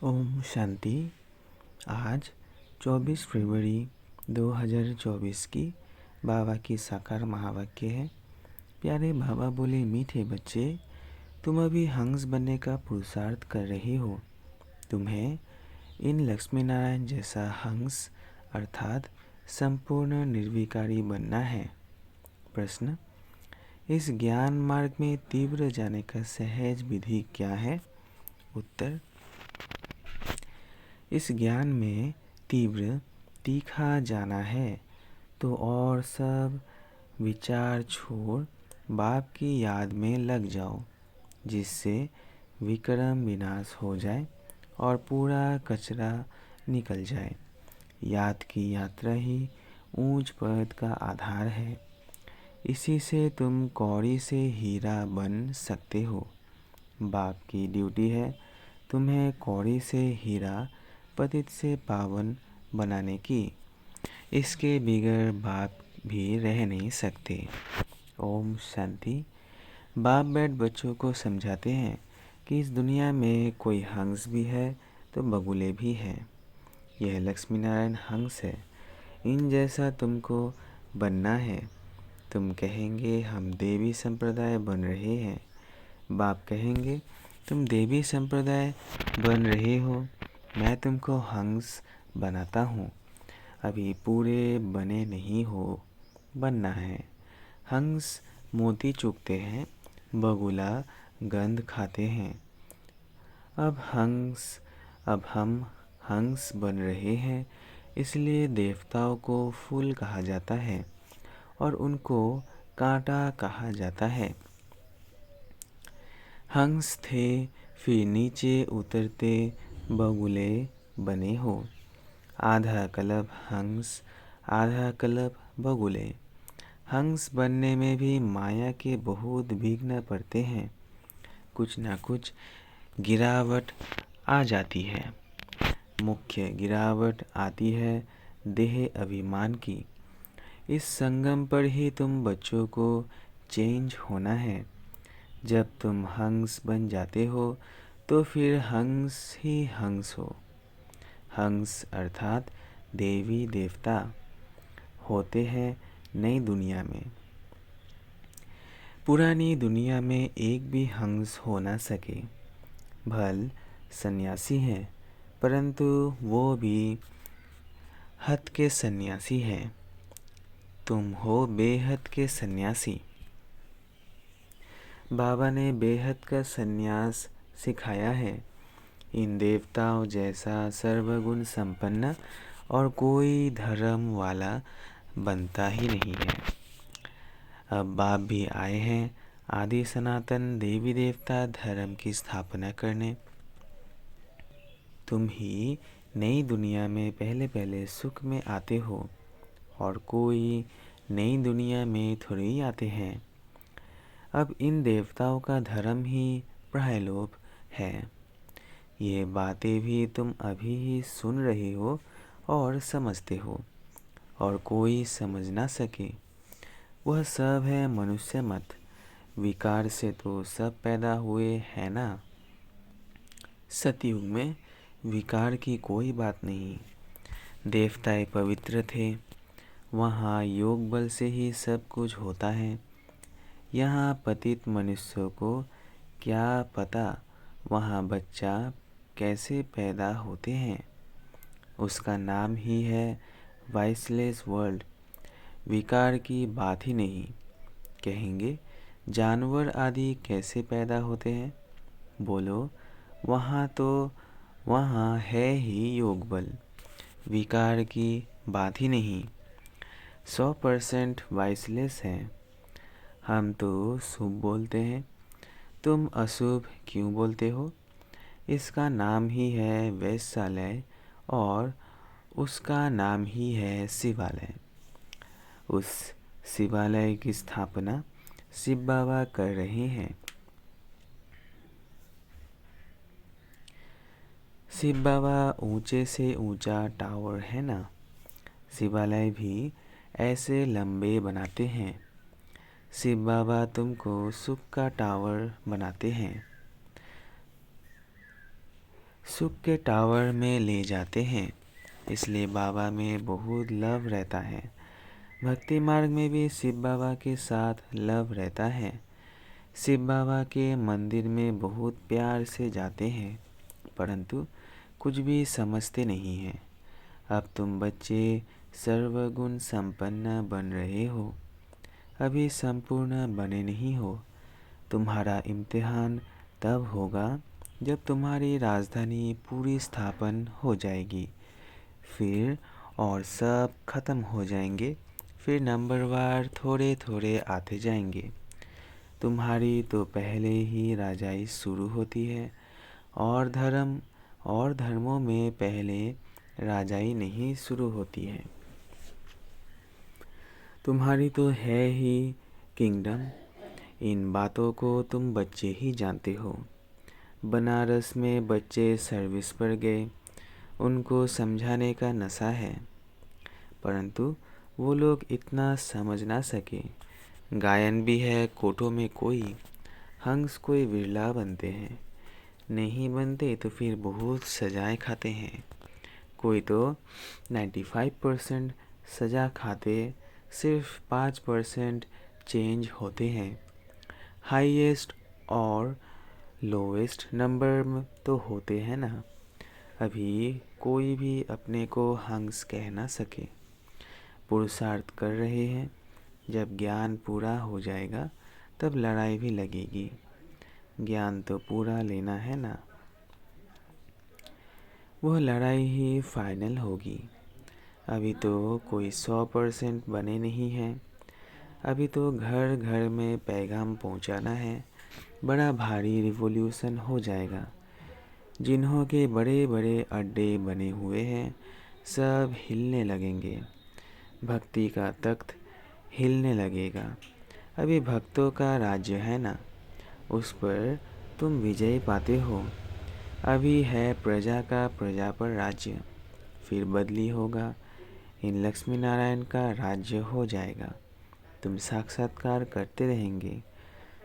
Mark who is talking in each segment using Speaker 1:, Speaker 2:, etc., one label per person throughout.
Speaker 1: ओम शांति। आज 24 फरवरी 2024 की बाबा की साकार महावाक्य है। प्यारे बाबा बोले, मीठे बच्चे, तुम अभी हंस बनने का पुरुषार्थ कर रहे हो। तुम्हें इन लक्ष्मी नारायण जैसा हंस अर्थात संपूर्ण निर्विकारी बनना है। प्रश्न, इस ज्ञान मार्ग में तीव्र जाने का सहज विधि क्या है? उत्तर, इस ज्ञान में तीव्र तीखा जाना है तो और सब विचार छोड़ बाप की याद में लग जाओ, जिससे विक्रम विनाश हो जाए और पूरा कचरा निकल जाए। याद की यात्रा ही ऊंच पद का आधार है। इसी से तुम कौड़ी से हीरा बन सकते हो। बाप की ड्यूटी है तुम्हें कौड़ी से हीरा, पतित से पावन बनाने की। इसके बिगड़ बाप भी रह नहीं सकते। ओम शांति। बाप बैठ बच्चों को समझाते हैं कि इस दुनिया में कोई हंस भी है तो बगुले भी हैं। यह लक्ष्मी नारायण हंस है। इन जैसा तुमको बनना है। तुम कहेंगे हम देवी संप्रदाय बन रहे हैं। बाप कहेंगे तुम देवी संप्रदाय बन रहे हो, मैं तुमको हंस बनाता हूँ। अभी पूरे बने नहीं हो, बनना है। हंस मोती चुगते हैं, बगुला गंध खाते हैं। अब हम हंस बन रहे हैं, इसलिए देवताओं को फूल कहा जाता है और उनको कांटा कहा जाता है। हंस थे, फिर नीचे उतरते बगुले बने हो। आधा कल्प हंस, आधा कल्प बगुले। हंस बनने में भी माया के बहुत विघ्न पड़ते हैं। कुछ ना कुछ गिरावट आ जाती है। मुख्य गिरावट आती है देह अभिमान की। इस संगम पर ही तुम बच्चों को चेंज होना है। जब तुम हंस बन जाते हो तो फिर हंस ही हंस हो। हंस अर्थात देवी देवता होते हैं नई दुनिया में। पुरानी दुनिया में एक भी हंस हो ना सके। भल सन्यासी हैं, परंतु वो भी हद के सन्यासी हैं। तुम हो बेहद के सन्यासी। बाबा ने बेहद का सन्यास सिखाया है। इन देवताओं जैसा सर्वगुण संपन्न और कोई धर्म वाला बनता ही नहीं है। अब बाप भी आए हैं आदि सनातन देवी देवता धर्म की स्थापना करने। तुम ही नई दुनिया में पहले पहले सुख में आते हो और कोई नई दुनिया में थोड़ी आते हैं। अब इन देवताओं का धर्म ही प्रलोभ है। ये बातें भी तुम अभी ही सुन रहे हो और समझते हो, और कोई समझ ना सके वह सब है मनुष्य मत। विकार से तो सब पैदा हुए हैं ना। सतयुग में विकार की कोई बात नहीं। देवताएं पवित्र थे, वहाँ योग बल से ही सब कुछ होता है। यहाँ पतित मनुष्यों को क्या पता वहाँ बच्चा कैसे पैदा होते हैं। उसका नाम ही है वाइसलेस वर्ल्ड। विकार की बात ही नहीं। कहेंगे जानवर आदि कैसे पैदा होते हैं? बोलो, वहाँ है ही योग बल। विकार की बात ही नहीं। 100% वाइसलेस हैं। हम तो शुभ बोलते हैं, तुम अशुभ क्यों बोलते हो? इसका नाम ही है वैश्यालय और उसका नाम ही है शिवालय। उस शिवालय की स्थापना शिव बाबा कर रहे हैं। शिव बाबा ऊंचे से ऊंचा टावर है ना। शिवालय भी ऐसे लंबे बनाते हैं। शिव बाबा तुमको सुख का टावर बनाते हैं। सुख के टावर में ले जाते हैं, इसलिए बाबा में बहुत लव रहता है। भक्ति मार्ग में भी शिव बाबा के साथ लव रहता है। शिव बाबा के मंदिर में बहुत प्यार से जाते हैं, परंतु कुछ भी समझते नहीं हैं। अब तुम बच्चे सर्वगुण संपन्न बन रहे हो, अभी संपूर्ण बने नहीं हो। तुम्हारा इम्तिहान तब होगा जब तुम्हारी राजधानी पूरी स्थापन हो जाएगी, फिर और सब खत्म हो जाएंगे, फिर नंबरवार थोड़े थोड़े आते जाएंगे। तुम्हारी तो पहले ही राजाई शुरू होती है, और धर्मों में पहले राजाई नहीं शुरू होती है। तुम्हारी तो है ही किंगडम। इन बातों को तुम बच्चे ही जानते हो। बनारस में बच्चे सर्विस पर गए, उनको समझाने का नशा है, परंतु वो लोग इतना समझ ना सके। गायन भी है कोठों में कोई, हंस कोई विरला बनते हैं, नहीं बनते तो फिर बहुत सजाएं खाते हैं। कोई तो 95% सजा खाते, सिर्फ 5% चेंज होते हैं। हाईएस्ट और लोवेस्ट नंबर तो होते हैं ना। अभी कोई भी अपने को हंस कह ना सके। पुरुषार्थ कर रहे हैं, जब ज्ञान पूरा हो जाएगा तब लड़ाई भी लगेगी। ज्ञान तो पूरा लेना है ना, वह लड़ाई ही फाइनल होगी। अभी तो कोई 100% बने नहीं हैं। अभी तो घर घर में पैगाम पहुंचाना है। बड़ा भारी रिवॉल्यूशन हो जाएगा। जिन्हों के बड़े बड़े अड्डे बने हुए हैं, सब हिलने लगेंगे। भक्ति का तख्त हिलने लगेगा। अभी भक्तों का राज्य है ना, उस पर तुम विजय पाते हो। अभी है प्रजा का प्रजा पर राज्य, फिर बदली होगा, इन लक्ष्मी नारायण का राज्य हो जाएगा। तुम साक्षात्कार करते रहेंगे।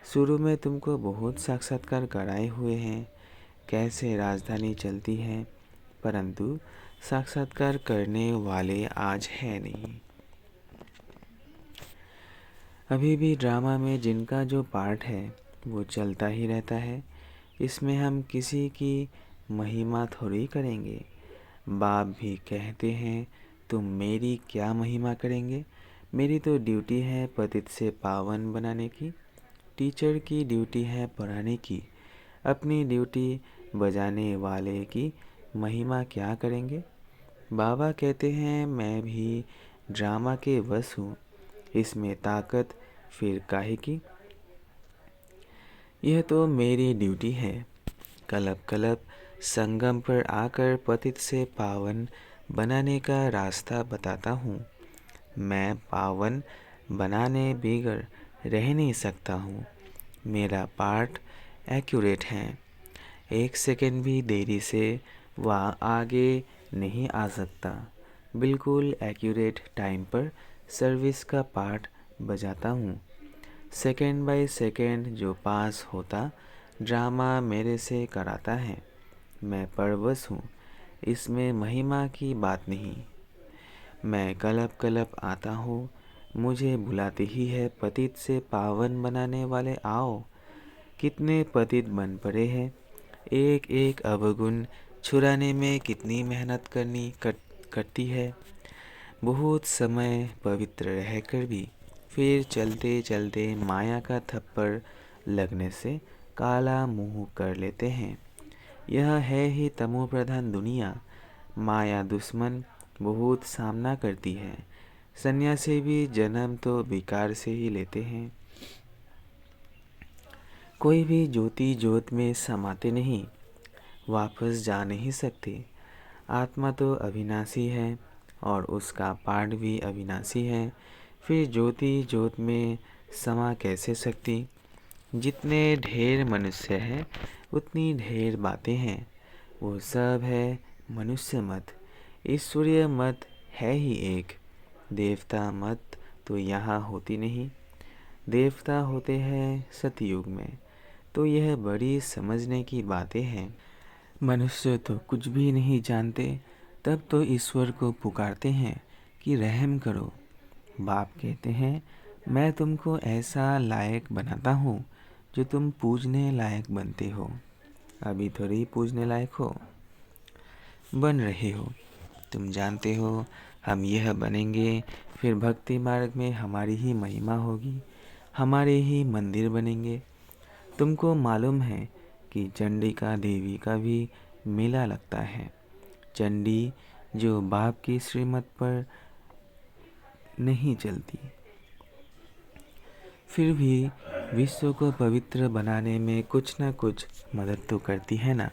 Speaker 1: शुरू में तुमको बहुत साक्षात्कार कराए हुए हैं, कैसे राजधानी चलती है, परंतु साक्षात्कार करने वाले आज है नहीं। अभी भी ड्रामा में जिनका जो पार्ट है वो चलता ही रहता है। इसमें हम किसी की महिमा थोड़ी करेंगे। बाप भी कहते हैं, तुम मेरी क्या महिमा करेंगे। मेरी तो ड्यूटी है पतित से पावन बनाने की। टीचर की ड्यूटी है पढ़ाने की। अपनी ड्यूटी बजाने वाले की महिमा क्या करेंगे। बाबा कहते हैं, मैं भी ड्रामा के वश हूँ, इसमें ताकत फिर काहे की। यह तो मेरी ड्यूटी है। कलप कलप संगम पर आकर पतित से पावन बनाने का रास्ता बताता हूँ। मैं पावन बनाने बिगड़ रह नहीं सकता हूँ। मेरा पार्ट एक्यूरेट है। 1 सेकंड भी देरी से वह आगे नहीं आ सकता। बिल्कुल एक्यूरेट टाइम पर सर्विस का पार्ट बजाता हूँ। सेकंड बाय सेकंड जो पास होता, ड्रामा मेरे से कराता है। मैं परवश हूँ, इसमें महिमा की बात नहीं। मैं कलप कलप आता हूँ, मुझे बुलाती ही है पतित से पावन बनाने वाले आओ। कितने पतित बन पड़े हैं। एक एक अवगुण छुड़ाने में कितनी मेहनत करती है। बहुत समय पवित्र रहकर भी फिर चलते चलते माया का थप्पड़ लगने से काला मुंह कर लेते हैं। यह है ही तमो प्रधान दुनिया। माया दुश्मन बहुत सामना करती है। सन्यासी भी जन्म तो विकार से ही लेते हैं। कोई भी ज्योति ज्योत में समाते नहीं, वापस जा नहीं सकते। आत्मा तो अविनाशी है और उसका पार्ट भी अविनाशी है, फिर ज्योति ज्योत में समा कैसे सकती। जितने ढेर मनुष्य है उतनी ढेर बातें हैं। वो सब है मनुष्य मत, ईश्वरीय मत है ही एक। देवता मत तो यहाँ होती नहीं। देवता होते हैं सतयुग में। तो यह बड़ी समझने की बातें हैं। मनुष्य तो कुछ भी नहीं जानते, तब तो ईश्वर को पुकारते हैं कि रहम करो। बाप कहते हैं, मैं तुमको ऐसा लायक बनाता हूँ जो तुम पूजने लायक बनते हो। अभी थोड़ी पूजने लायक हो, बन रहे हो। तुम जानते हो हम यह बनेंगे, फिर भक्ति मार्ग में हमारी ही महिमा होगी, हमारे ही मंदिर बनेंगे। तुमको मालूम है कि चंडिका देवी का भी मेला लगता है। चंडी जो बाप की श्रीमत पर नहीं चलती, फिर भी विश्व को पवित्र बनाने में कुछ न कुछ मदद तो करती है ना।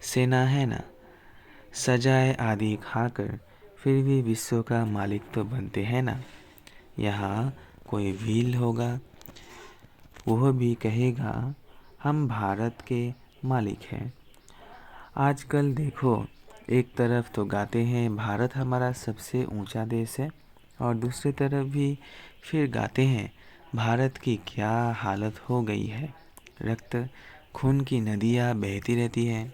Speaker 1: सेना है ना, सजाए आदि खाकर फिर भी विश्व का मालिक तो बनते हैं ना। यहाँ कोई भील होगा, वह भी कहेगा हम भारत के मालिक हैं। आजकल देखो, एक तरफ तो गाते हैं भारत हमारा सबसे ऊंचा देश है, और दूसरी तरफ भी फिर गाते हैं भारत की क्या हालत हो गई है, रक्त खून की नदियाँ बहती रहती हैं।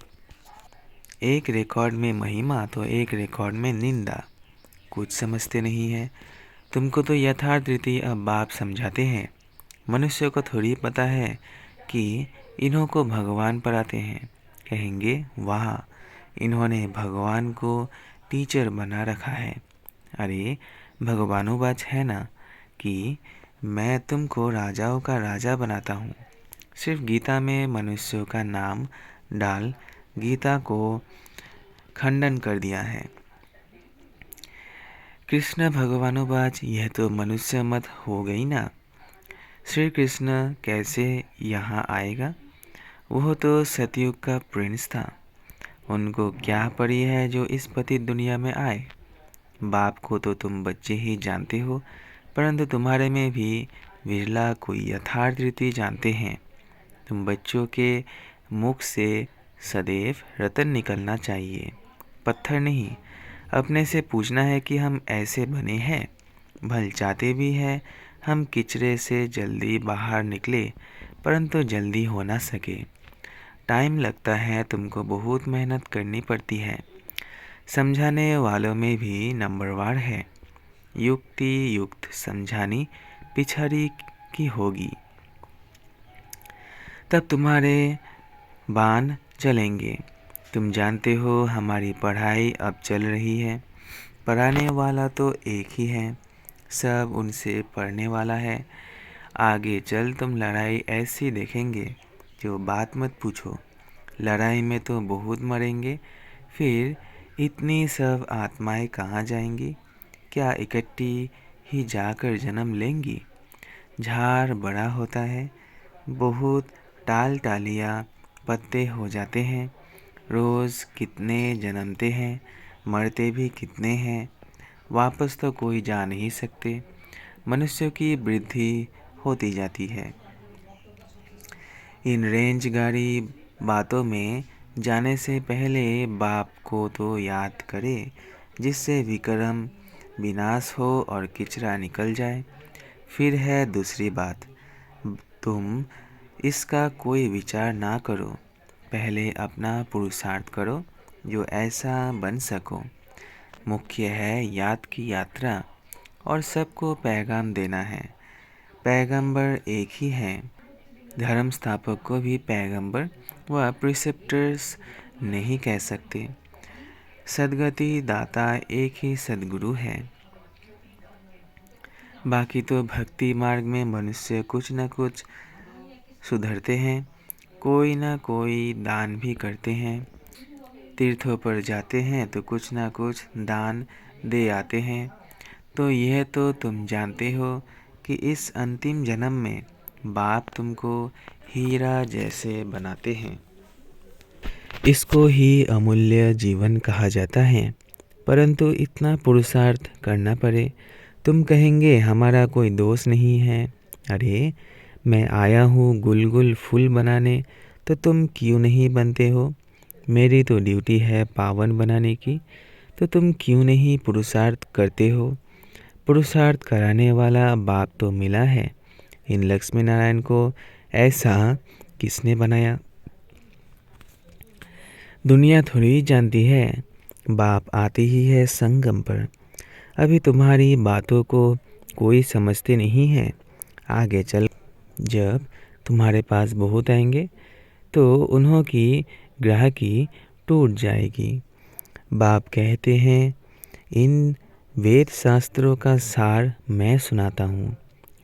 Speaker 1: एक रिकॉर्ड में महिमा तो एक रिकॉर्ड में निंदा। कुछ समझते नहीं है। तुमको तो यथार्थ रीति अब बाप समझाते हैं। मनुष्य को थोड़ी पता है कि इन्हों को भगवान पढ़ाते हैं। कहेंगे वाह, इन्होंने भगवान को टीचर बना रखा है। अरे भगवानुवाच है ना कि मैं तुमको राजाओं का राजा बनाता हूँ। सिर्फ गीता में मनुष्यों का नाम डाल गीता को खंडन कर दिया है। कृष्ण भगवानुवाच, यह तो मनुष्य मत हो गई ना। श्री कृष्ण कैसे यहाँ आएगा? वह तो सतयुग का प्रिंस था। उनको क्या पड़ी है जो इस पतित दुनिया में आए? बाप को तो तुम बच्चे ही जानते हो, परंतु तुम्हारे में भी विरला कोई यथार्थ रीति जानते हैं। तुम बच्चों के मुख से सदैव रतन निकलना चाहिए, पत्थर नहीं। अपने से पूछना है कि हम ऐसे बने हैं। भल चाहते भी हैं हम किचरे से जल्दी बाहर निकले, परंतु जल्दी हो ना सके। टाइम लगता है, तुमको बहुत मेहनत करनी पड़ती है। समझाने वालों में भी नंबरवार है। युक्ति युक्त समझानी पिछड़ी की होगी, तब तुम्हारे बाण चलेंगे। तुम जानते हो हमारी पढ़ाई अब चल रही है। पढ़ाने वाला तो एक ही है, सब उनसे पढ़ने वाला है। आगे चल तुम लड़ाई ऐसी देखेंगे जो बात मत पूछो। लड़ाई में तो बहुत मरेंगे, फिर इतनी सब आत्माएं कहाँ जाएंगी? क्या इकट्ठी ही जाकर जन्म लेंगी? झाड़ बड़ा होता है, बहुत टाल टालियाँ पत्ते हो जाते हैं। रोज़ कितने जन्मते हैं, मरते भी कितने हैं, वापस तो कोई जा नहीं सकते। मनुष्यों की वृद्धि होती जाती है। इन रेंज गाड़ी बातों में जाने से पहले बाप को तो याद करे, जिससे विक्रम विनाश हो और किचरा निकल जाए। फिर है दूसरी बात, तुम इसका कोई विचार ना करो, पहले अपना पुरुषार्थ करो जो ऐसा बन सको। मुख्य है याद की यात्रा, और सबको पैगाम देना है। पैगंबर एक ही है। धर्म स्थापक को भी पैगंबर व प्रिसेप्टर्स नहीं कह सकते। सदगति दाता एक ही सदगुरु है। बाकी तो भक्ति मार्ग में मनुष्य कुछ न कुछ सुधरते हैं, कोई ना कोई दान भी करते हैं। तीर्थों पर जाते हैं तो कुछ ना कुछ दान दे आते हैं। तो यह तो तुम जानते हो कि इस अंतिम जन्म में बाप तुमको हीरा जैसे बनाते हैं। इसको ही अमूल्य जीवन कहा जाता है, परंतु इतना पुरुषार्थ करना पड़े। तुम कहेंगे हमारा कोई दोष नहीं है। अरे मैं आया हूँ गुलगुल फूल बनाने, तो तुम क्यों नहीं बनते हो? मेरी तो ड्यूटी है पावन बनाने की, तो तुम क्यों नहीं पुरुषार्थ करते हो? पुरुषार्थ कराने वाला बाप तो मिला है। इन लक्ष्मी नारायण को ऐसा किसने बनाया? दुनिया थोड़ी जानती है, बाप आती ही है संगम पर। अभी तुम्हारी बातों को कोई समझते नहीं है। आगे चल जब तुम्हारे पास बहुत आएंगे तो उन्हों की ग्राहकी टूट जाएगी। बाप कहते हैं, इन वेद शास्त्रों का सार मैं सुनाता हूँ।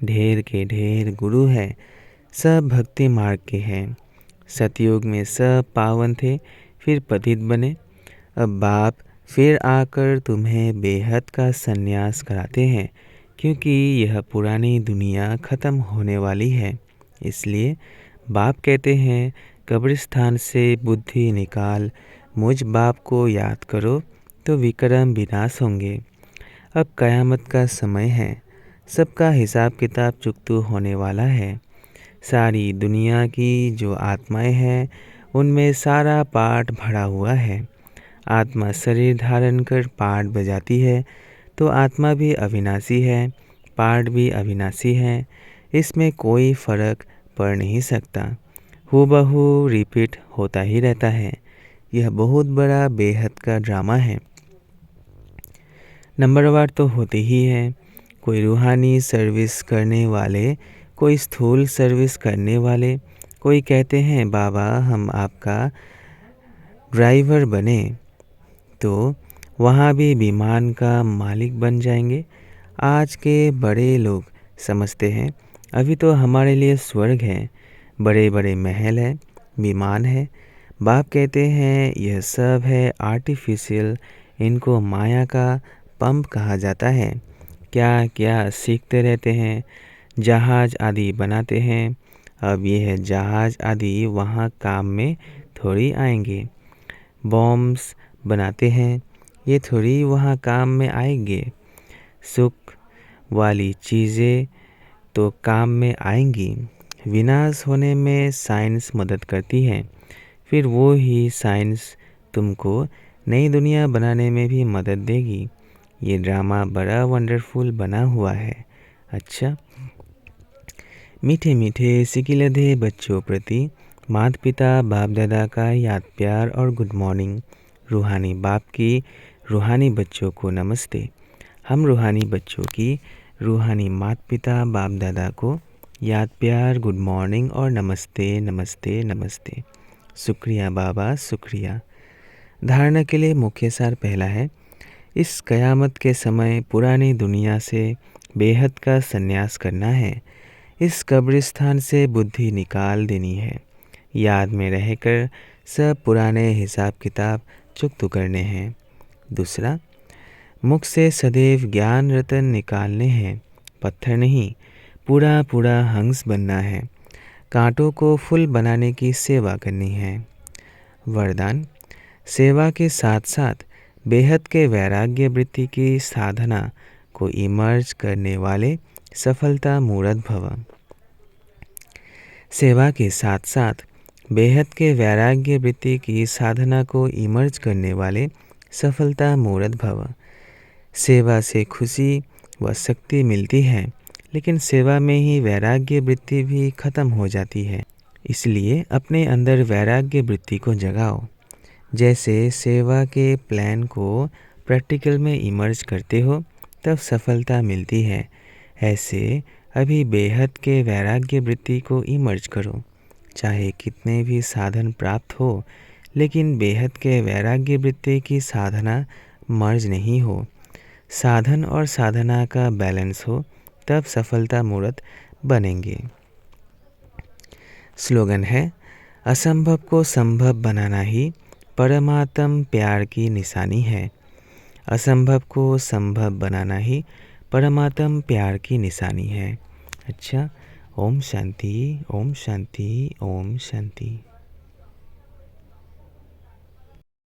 Speaker 1: ढेर के ढेर गुरु है, सब भक्ति मार्ग के हैं। सतयुग में सब पावन थे, फिर पतित बने। अब बाप फिर आकर तुम्हें बेहद का संन्यास कराते हैं, क्योंकि यह पुरानी दुनिया ख़त्म होने वाली है। इसलिए बाप कहते हैं, कब्रिस्तान से बुद्धि निकाल, मुझ बाप को याद करो तो विक्रम विनाश होंगे। अब क़यामत का समय है, सबका हिसाब किताब चुकतू होने वाला है। सारी दुनिया की जो आत्माएं हैं उनमें सारा पाठ भरा हुआ है। आत्मा शरीर धारण कर पाठ बजाती है तो आत्मा भी अविनाशी है, पाठ भी अविनाशी है। इसमें कोई फर्क पड़ नहीं सकता, हूबहू रिपीट होता ही रहता है। यह बहुत बड़ा बेहद का ड्रामा है। नंबरवार तो होते ही है। कोई रूहानी सर्विस करने वाले, कोई स्थूल सर्विस करने वाले। कोई कहते हैं, बाबा हम आपका ड्राइवर बने तो वहाँ भी विमान का मालिक बन जाएंगे। आज के बड़े लोग समझते हैं अभी तो हमारे लिए स्वर्ग है, बड़े बड़े महल हैं, विमान है। बाप कहते हैं यह सब है आर्टिफिशियल, इनको माया का पंप कहा जाता है। क्या क्या सीखते रहते हैं, जहाज आदि बनाते हैं। अब यह जहाज आदि वहाँ काम में थोड़ी आएंगे। बॉम्ब्स बनाते हैं, ये थोड़ी वहाँ काम में आएंगे। सुख वाली चीज़ें तो काम में आएंगी। विनाश होने में साइंस मदद करती है, फिर वो ही साइंस तुमको नई दुनिया बनाने में भी मदद देगी। ये ड्रामा बड़ा वंडरफुल बना हुआ है। अच्छा, मीठे मीठे सिकिलधे बच्चों प्रति माता पिता बाप दादा का याद प्यार और गुड मॉर्निंग। रूहानी बाप की रूहानी बच्चों को नमस्ते। हम रूहानी बच्चों की रूहानी माता पिता बाप दादा को याद प्यार गुड मॉर्निंग और नमस्ते नमस्ते नमस्ते। शुक्रिया बाबा, शुक्रिया। धारणा के लिए मुख्य सार पहला है, इस क़यामत के समय पुरानी दुनिया से बेहद का संन्यास करना है। इस कब्रिस्तान से बुद्धि निकाल देनी है। याद में रहकर सब पुराने हिसाब किताब चुकता करने हैं। दूसरा, मुख से सदैव ज्ञान रतन निकालने हैं, पत्थर नहीं, पूरा पूरा हंस बनना है। कांटों को फूल बनाने की सेवा करनी है। वरदान, सेवा के साथ साथ बेहद के वैराग्य वृत्ति की साधना को इमर्ज करने वाले सफलता मूर्त भव। सेवा के साथ साथ बेहद के वैराग्य वृत्ति की साधना को इमर्ज करने वाले सफलता मूर्त भव। सेवा से खुशी व शक्ति मिलती है, लेकिन सेवा में ही वैराग्य वृत्ति भी खत्म हो जाती है। इसलिए अपने अंदर वैराग्य वृत्ति को जगाओ। जैसे सेवा के प्लान को प्रैक्टिकल में इमर्ज करते हो तब सफलता मिलती है, ऐसे अभी बेहद के वैराग्य वृत्ति को इमर्ज करो। चाहे कितने भी साधन प्राप्त हो, लेकिन बेहद के वैराग्य वृत्ति की साधना मर्ज नहीं हो, साधन और साधना का बैलेंस हो, तब सफलता मूर्त बनेंगे। स्लोगन है, असंभव को संभव बनाना ही परमात्म प्यार की निशानी है। असंभव को संभव बनाना ही परमात्म प्यार की निशानी है। अच्छा, ओम शांति, ओम शांति, ओम शांति।